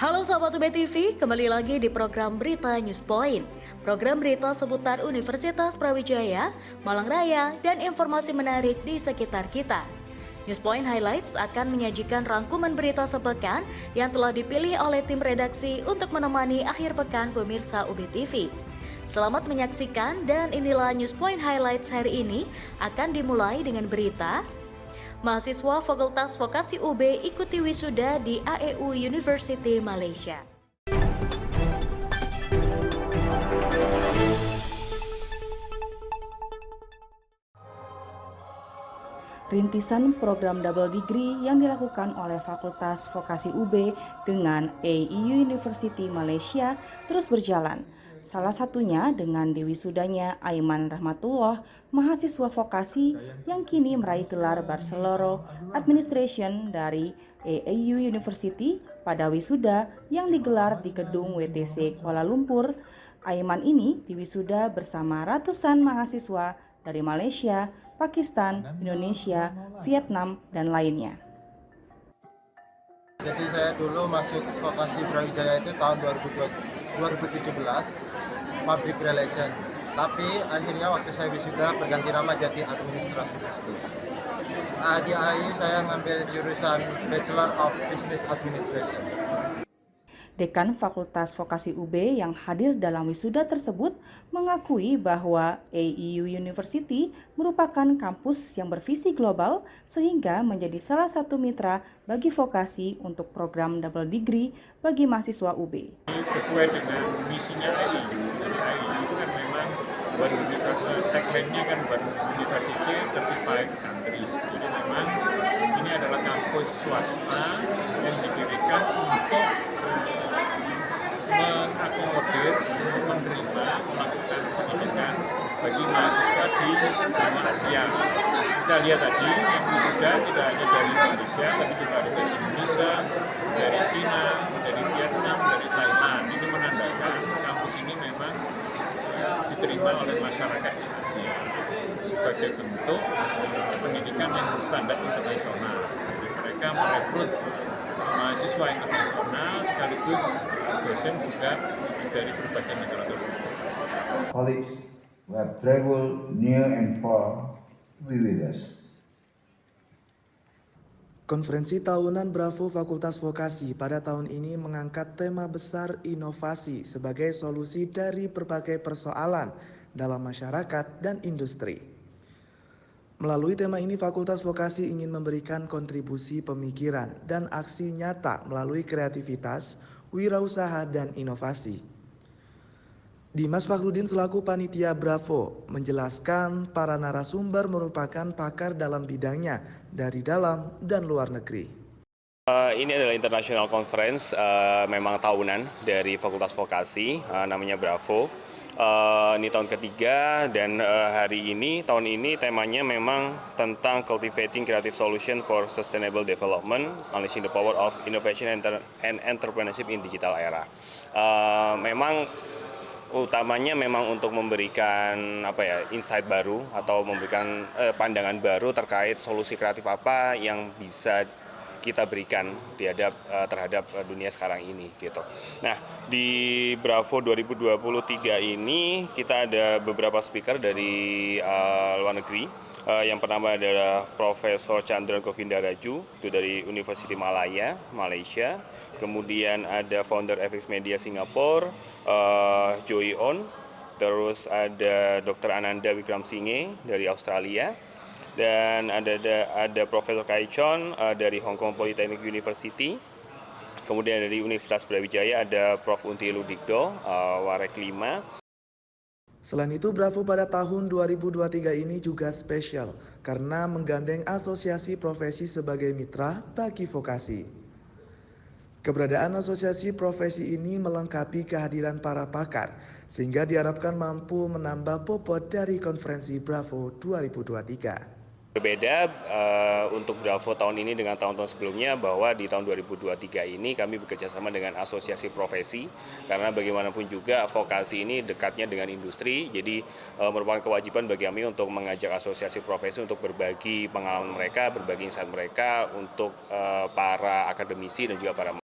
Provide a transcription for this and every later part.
Halo sahabat UB TV, kembali lagi di program Berita News Point. Program berita seputar Universitas Brawijaya, Malang Raya, dan informasi menarik di sekitar kita. News Point Highlights akan menyajikan rangkuman berita sepekan yang telah dipilih oleh tim redaksi untuk menemani akhir pekan pemirsa UB TV. Selamat menyaksikan dan inilah News Point Highlights hari ini akan dimulai dengan berita mahasiswa Fakultas Vokasi UB ikuti wisuda di AEU University Malaysia. Rintisan program double degree yang dilakukan oleh Fakultas Vokasi UB dengan AEU University Malaysia terus berjalan. Salah satunya dengan diwisudanya Aiman Rahmatullah, mahasiswa vokasi yang kini meraih gelar Bachelor Administration dari AEU University pada wisuda yang digelar di gedung WTC Kuala Lumpur. Aiman ini diwisuda bersama ratusan mahasiswa dari Malaysia, Pakistan, Indonesia, Vietnam, dan lainnya. Jadi saya dulu masuk vokasi Brawijaya itu tahun 2017, Public Relation. Tapi akhirnya waktu saya wisuda berganti nama jadi Administrasi Bisnis. Di AI saya ngambil jurusan Bachelor of Business Administration. Dekan Fakultas Vokasi UB yang hadir dalam wisuda tersebut mengakui bahwa AEU University merupakan kampus yang bervisi global sehingga menjadi salah satu mitra bagi vokasi untuk program double degree bagi mahasiswa UB. Sesuai dengan misinya AEU, dari AEU itu kan memang one university, tagline-nya kan one university 35 countries. Jadi memang ini adalah kampus swasta yang didirikan untuk mengakomodir, menerima, melakukan pendidikan bagi mahasiswa di benua Asia. Kita lihat tadi yang wisuda tidak hanya dari Malaysia, tapi juga ada dari Indonesia, dari Cina, dari Vietnam, dari Thailand. Ini menandakan kampus ini memang diterima oleh masyarakat di Asia sebagai bentuk pendidikan yang berstandar internasional. Jadi mereka merekrut mahasiswa internasional sekaligus dosen juga dari berbagai negara tersebut. Colleagues who have traveled near and far to be with us. Konferensi tahunan Bravo Fakultas Vokasi pada tahun ini mengangkat tema besar inovasi sebagai solusi dari berbagai persoalan dalam masyarakat dan industri. Melalui tema ini, Fakultas Vokasi ingin memberikan kontribusi pemikiran dan aksi nyata melalui kreativitas, wirausaha, dan inovasi. Dimas Fakhrudin selaku panitia Bravo menjelaskan para narasumber merupakan pakar dalam bidangnya dari dalam dan luar negeri. Ini adalah international conference, memang tahunan dari Fakultas Vokasi, namanya Bravo. Ini tahun ketiga dan tahun ini temanya memang tentang cultivating creative solution for sustainable development, unleashing the power of innovation and entrepreneurship in digital era. Memang utamanya memang untuk memberikan insight baru atau memberikan pandangan baru terkait solusi kreatif apa yang bisa kita berikan terhadap dunia sekarang ini gitu. Nah, di Bravo 2023 ini kita ada beberapa speaker dari luar negeri. Yang pertama adalah Profesor Chandran Govindaraju, itu dari University Malaya, Malaysia. Kemudian ada founder FX Media Singapura, Joey On. Terus ada Dr. Ananda Wickremesinghe dari Australia. Dan ada Profesor Kai Chon dari Hong Kong Polytechnic University. Kemudian dari Universitas Brawijaya ada Prof. Unti Ludikdo, Warek 5. Selain itu, Bravo pada tahun 2023 ini juga spesial karena menggandeng asosiasi profesi sebagai mitra bagi vokasi. Keberadaan asosiasi profesi ini melengkapi kehadiran para pakar sehingga diharapkan mampu menambah bobot dari konferensi Bravo 2023. Berbeda untuk Bravo tahun ini dengan tahun-tahun sebelumnya bahwa di tahun 2023 ini kami bekerjasama dengan asosiasi profesi karena bagaimanapun juga vokasi ini dekatnya dengan industri, jadi merupakan kewajiban bagi kami untuk mengajak asosiasi profesi untuk berbagi pengalaman mereka, berbagi insight mereka untuk para akademisi dan juga para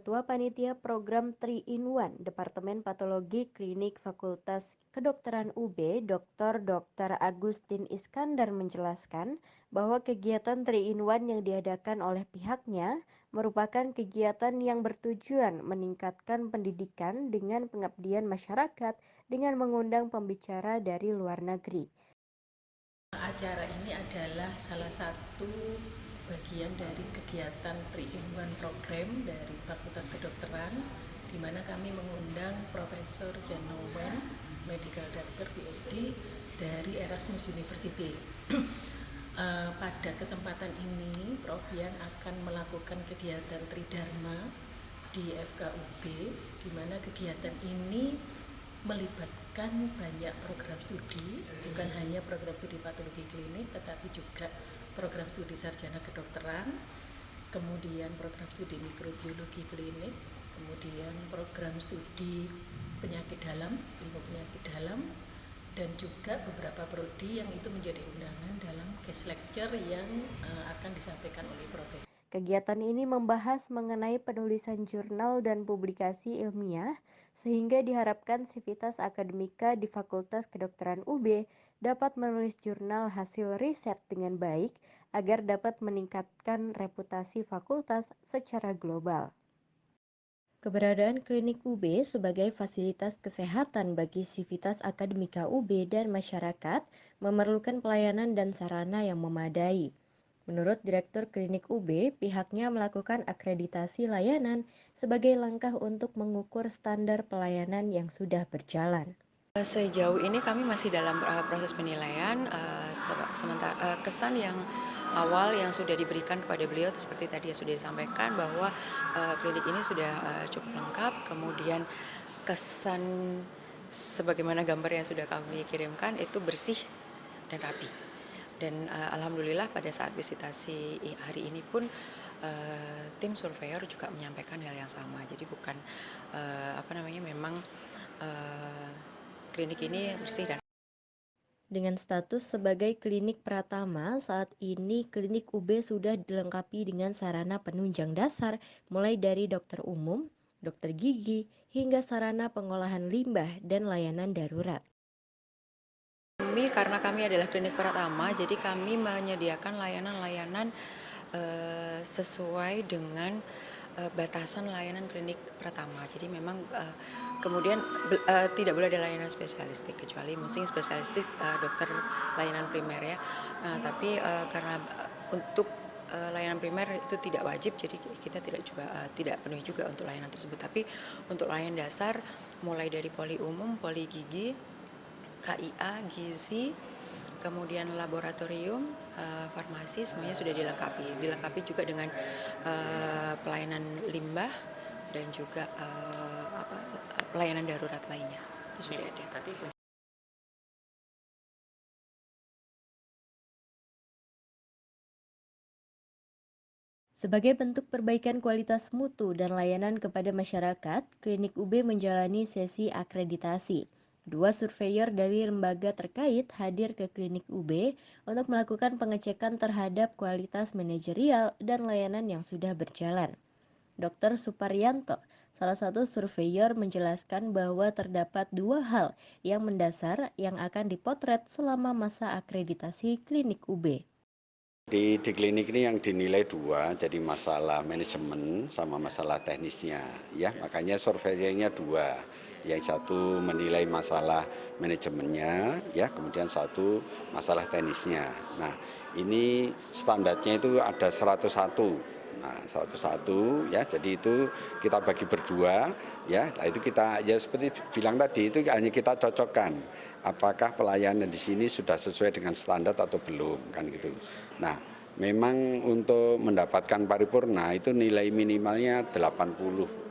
Ketua Panitia Program 3-in-1 Departemen Patologi Klinik Fakultas Kedokteran UB, Dr. Agustin Iskandar menjelaskan bahwa kegiatan 3-in-1 yang diadakan oleh pihaknya merupakan kegiatan yang bertujuan meningkatkan pendidikan dengan pengabdian masyarakat dengan mengundang pembicara dari luar negeri. Acara ini adalah salah satu bagian dari kegiatan 3-in-1 program dari Fakultas Kedokteran, di mana kami mengundang Profesor Jan Nouwen, Medical Doctor PhD dari Erasmus University. Pada kesempatan ini, Prof. Yan akan melakukan kegiatan Tridharma di FKUB, di mana kegiatan ini melibatkan banyak program studi, bukan hanya program studi patologi klinik, tetapi juga program studi sarjana kedokteran, kemudian program studi mikrobiologi klinik, kemudian program studi penyakit dalam, ilmu penyakit dalam, dan juga beberapa prodi yang itu menjadi undangan dalam guest lecture yang akan disampaikan oleh Profesor. Kegiatan ini membahas mengenai penulisan jurnal dan publikasi ilmiah, sehingga diharapkan sivitas akademika di Fakultas Kedokteran UB dapat menulis jurnal hasil riset dengan baik agar dapat meningkatkan reputasi fakultas secara global. Keberadaan klinik UB sebagai fasilitas kesehatan bagi sivitas akademika UB dan masyarakat memerlukan pelayanan dan sarana yang memadai. Menurut Direktur Klinik UB, pihaknya melakukan akreditasi layanan sebagai langkah untuk mengukur standar pelayanan yang sudah berjalan. Sejauh ini kami masih dalam proses penilaian, sementara kesan yang awal yang sudah diberikan kepada beliau seperti tadi sudah disampaikan bahwa klinik ini sudah cukup lengkap, kemudian kesan sebagaimana gambar yang sudah kami kirimkan itu bersih dan rapi. Dan alhamdulillah pada saat visitasi hari ini pun tim surveyor juga menyampaikan hal yang sama. Jadi bukan memang klinik ini bersih dan dengan status sebagai klinik pratama, saat ini klinik UB sudah dilengkapi dengan sarana penunjang dasar mulai dari dokter umum, dokter gigi, hingga sarana pengolahan limbah dan layanan darurat. Karena kami adalah klinik pratama, jadi kami menyediakan layanan-layanan sesuai dengan batasan layanan klinik pertama. Jadi memang kemudian tidak boleh ada layanan spesialistik, kecuali mungkin spesialistik dokter layanan primer ya. Nah, tapi karena untuk layanan primer itu tidak wajib, jadi kita tidak penuhi juga untuk layanan tersebut. Tapi untuk layanan dasar mulai dari poli umum, poli gigi, KIA, gizi, kemudian laboratorium, farmasi, semuanya sudah dilengkapi juga dengan pelayanan limbah dan juga pelayanan darurat lainnya. Itu sudah ada. Sebagai bentuk perbaikan kualitas mutu dan layanan kepada masyarakat, Klinik UB menjalani sesi akreditasi. 2 surveyor dari lembaga terkait hadir ke Klinik UB untuk melakukan pengecekan terhadap kualitas manajerial dan layanan yang sudah berjalan. Dr. Suparyanto, salah satu surveyor, menjelaskan bahwa terdapat 2 hal yang mendasar yang akan dipotret selama masa akreditasi Klinik UB. Di klinik ini yang dinilai 2, jadi masalah manajemen sama masalah teknisnya. Ya, makanya surveinya 2. Yang satu menilai masalah manajemennya, ya, kemudian satu masalah teknisnya. Nah, ini standarnya itu ada 101. Nah, 101 ya, jadi itu kita bagi berdua ya. Nah, itu kita ya seperti bilang tadi, itu hanya kita cocokkan apakah pelayanan di sini sudah sesuai dengan standar atau belum, kan gitu. Nah, memang untuk mendapatkan paripurna itu nilai minimalnya 80.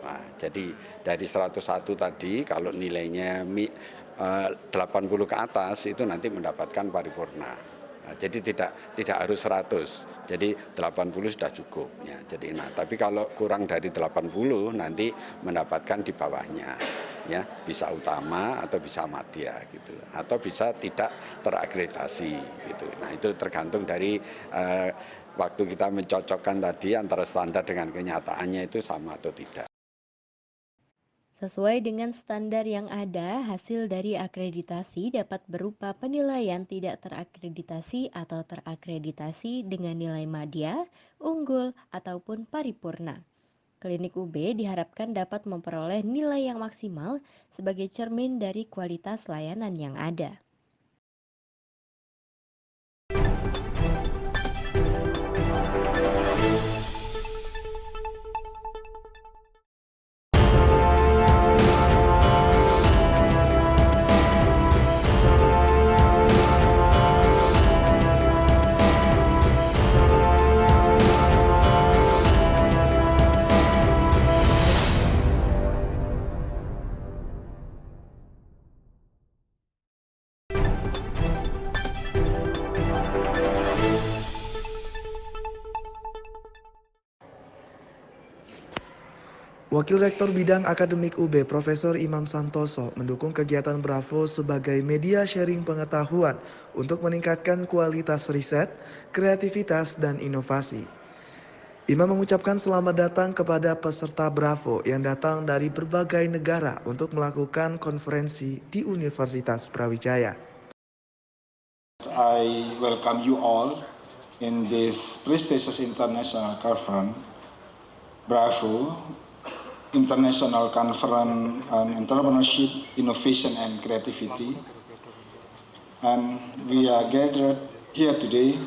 Nah, jadi dari 101 tadi kalau nilainya 80 ke atas itu nanti mendapatkan paripurna. Nah, jadi tidak harus 100. Jadi 80 sudah cukup ya. Jadi tapi kalau kurang dari 80 nanti mendapatkan di bawahnya. Ya, bisa utama atau bisa madya gitu. Atau bisa tidak terakreditasi gitu. Nah, itu tergantung dari waktu kita mencocokkan tadi antara standar dengan kenyataannya itu sama atau tidak. Sesuai dengan standar yang ada, hasil dari akreditasi dapat berupa penilaian tidak terakreditasi atau terakreditasi dengan nilai madya, unggul, ataupun paripurna. Klinik UB diharapkan dapat memperoleh nilai yang maksimal sebagai cermin dari kualitas layanan yang ada. Wakil Rektor Bidang Akademik UB, Profesor Imam Santoso, mendukung kegiatan Bravo sebagai media sharing pengetahuan untuk meningkatkan kualitas riset, kreativitas, dan inovasi. Imam mengucapkan selamat datang kepada peserta Bravo yang datang dari berbagai negara untuk melakukan konferensi di Universitas Brawijaya. I welcome you all in this prestigious international conference, Bravo, International Conference on Entrepreneurship, Innovation and Creativity. And we are gathered here today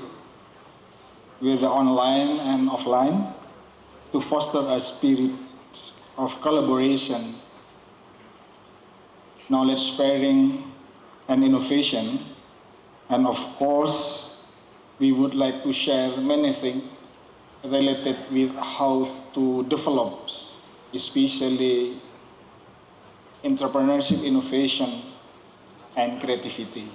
with the online and offline to foster a spirit of collaboration, knowledge sharing, and innovation. And of course, we would like to share many things related with how to develop, especially entrepreneurship, innovation, and creativity.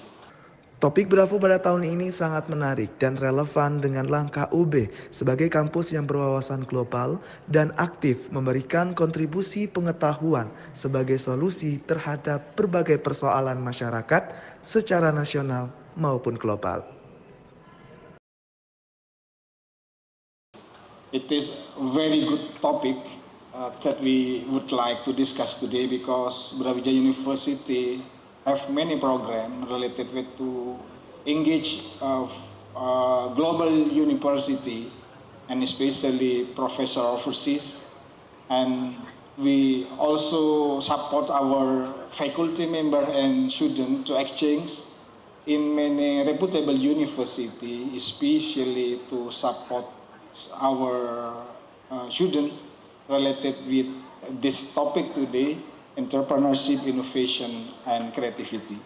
Topik Bravo pada tahun ini sangat menarik dan relevan dengan langkah UB sebagai kampus yang berwawasan global dan aktif memberikan kontribusi pengetahuan sebagai solusi terhadap berbagai persoalan masyarakat secara nasional maupun global. It is a very good topic that we would like to discuss today because Brawijaya University have many programs related with to engage global university and especially professor overseas, and we also support our faculty member and student to exchange in many reputable university, especially to support our student related with this topic today, entrepreneurship, innovation, and creativity.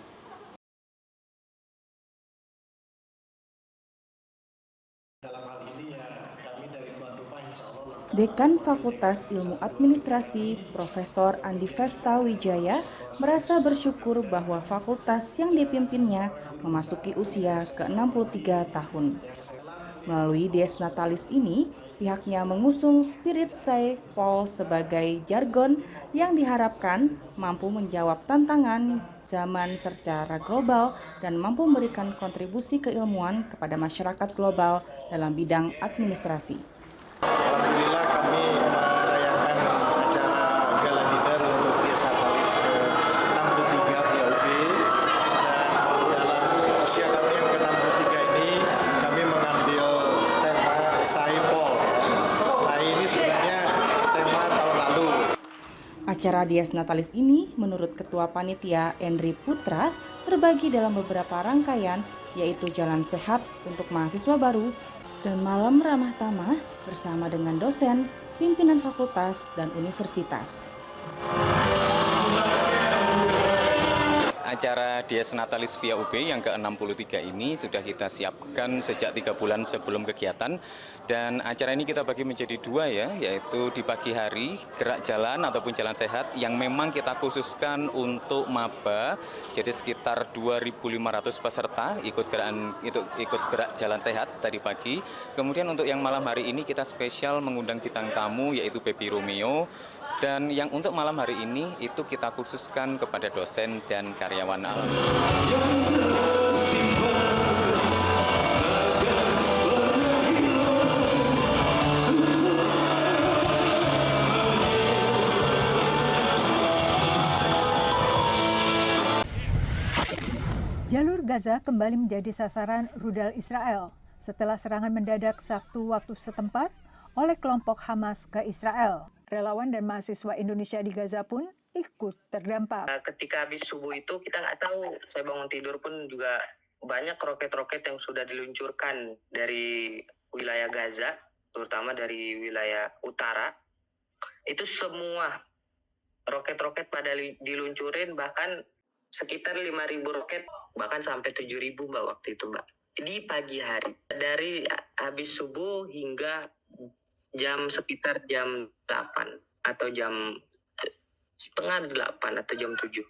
Dekan Fakultas Ilmu Administrasi, Profesor Andi Fefta Wijaya, merasa bersyukur bahwa fakultas yang dipimpinnya memasuki usia ke-63 tahun. Melalui Dies Natalis ini, pihaknya mengusung Spirit Saint Paul sebagai jargon yang diharapkan mampu menjawab tantangan zaman secara global dan mampu memberikan kontribusi keilmuan kepada masyarakat global dalam bidang administrasi. Alhamdulillah kami merayakan acara Gala Dinner untuk Dies Natalis ke-63 via UB, dan dalam usia kami yang ke-63 ini kami mengambil tema Saint Paul. Saint ini sebenarnya tema tahun lalu. Acara Dies Natalis ini menurut Ketua Panitia Endri Putra terbagi dalam beberapa rangkaian, yaitu Jalan Sehat untuk mahasiswa baru dan Malam Ramah Tamah bersama dengan dosen, pimpinan fakultas, dan universitas. Acara Dies Natalis via UB yang ke-63 ini sudah kita siapkan sejak 3 bulan sebelum kegiatan, dan acara ini kita bagi menjadi 2 ya, yaitu di pagi hari gerak jalan ataupun jalan sehat yang memang kita khususkan untuk maba, jadi sekitar 2.500 peserta ikut gerak jalan sehat tadi pagi. Kemudian untuk yang malam hari ini kita spesial mengundang bintang tamu yaitu Baby Romeo. Dan yang untuk malam hari ini itu kita khususkan kepada dosen dan karyawan alam. Jalur Gaza kembali menjadi sasaran rudal Israel setelah serangan mendadak Sabtu waktu setempat oleh kelompok Hamas ke Israel. Relawan dan mahasiswa Indonesia di Gaza pun ikut terdampak. Ketika habis subuh itu kita nggak tahu, saya bangun tidur pun juga banyak roket-roket yang sudah diluncurkan dari wilayah Gaza, terutama dari wilayah utara. Itu semua roket-roket pada diluncurin, bahkan sekitar 5.000 roket, bahkan sampai 7.000 Mbak waktu itu Mbak. Di pagi hari, dari habis subuh hingga sekitar jam 8 atau jam setengah 8 atau jam 7.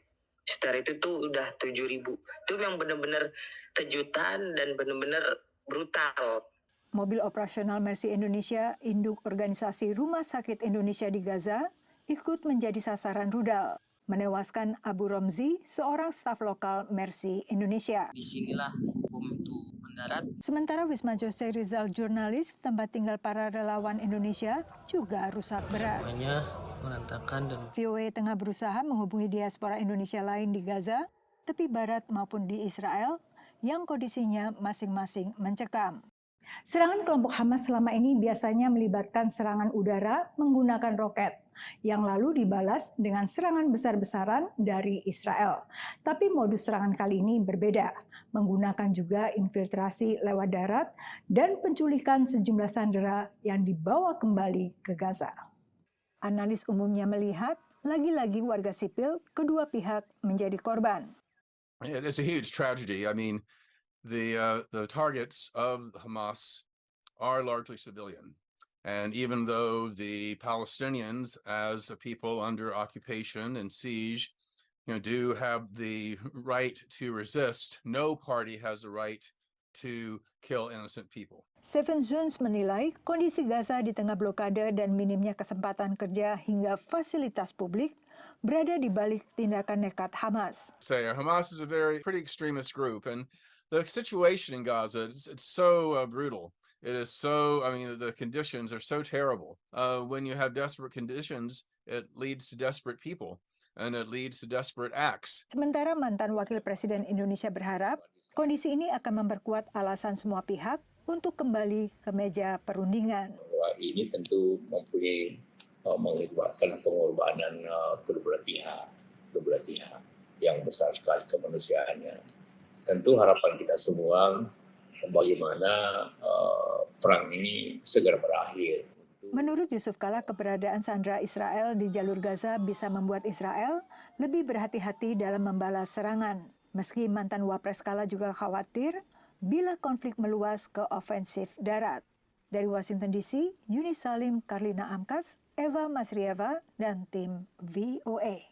Setelah itu tuh udah 7.000. Itu yang benar-benar kejutan dan benar-benar brutal. Mobil operasional Mercy Indonesia, induk organisasi Rumah Sakit Indonesia di Gaza, ikut menjadi sasaran rudal, menewaskan Abu Romzi, seorang staf lokal Mercy Indonesia. Disinilah bom itu mendarat. Sementara Wisma Jose Rizal, jurnalis tempat tinggal para relawan Indonesia, juga rusak berat. Merantakan dan VOA tengah berusaha menghubungi diaspora Indonesia lain di Gaza, tepi barat maupun di Israel, yang kondisinya masing-masing mencekam. Serangan kelompok Hamas selama ini biasanya melibatkan serangan udara menggunakan roket, yang lalu dibalas dengan serangan besar-besaran dari Israel. Tapi modus serangan kali ini berbeda, menggunakan juga infiltrasi lewat darat dan penculikan sejumlah sandera yang dibawa kembali ke Gaza. Analis umumnya melihat, lagi-lagi warga sipil kedua pihak menjadi korban. It's a huge tragedy. I mean, the targets of Hamas are largely civilian. And even though the Palestinians, as a people under occupation and siege, do have the right to resist, no party has the right to kill innocent people. Stephen Zuns menilai kondisi Gaza di tengah blokade dan minimnya kesempatan kerja hingga fasilitas publik berada di balik tindakan nekat Hamas. Hamas is a pretty extremist group, and the situation in Gaza, it's so brutal. It is so, the conditions are so terrible. When you have desperate conditions, it leads to desperate people, and it leads to desperate acts. Sementara mantan Wakil Presiden Indonesia berharap, kondisi ini akan memperkuat alasan semua pihak untuk kembali ke meja perundingan. Bahwa ini tentu mempunyai mengibatkan pengorbanan kedua pihak yang besar sekali kemanusiaannya. Tentu harapan kita semua bagaimana perang ini segera berakhir. Menurut Yusuf Kala, keberadaan sandera Israel di jalur Gaza bisa membuat Israel lebih berhati-hati dalam membalas serangan. Meski mantan Wapres Kala juga khawatir bila konflik meluas ke ofensif darat. Dari Washington DC, Yuni Salim, Karlina Amkas, Eva Masrieva, dan tim VOA.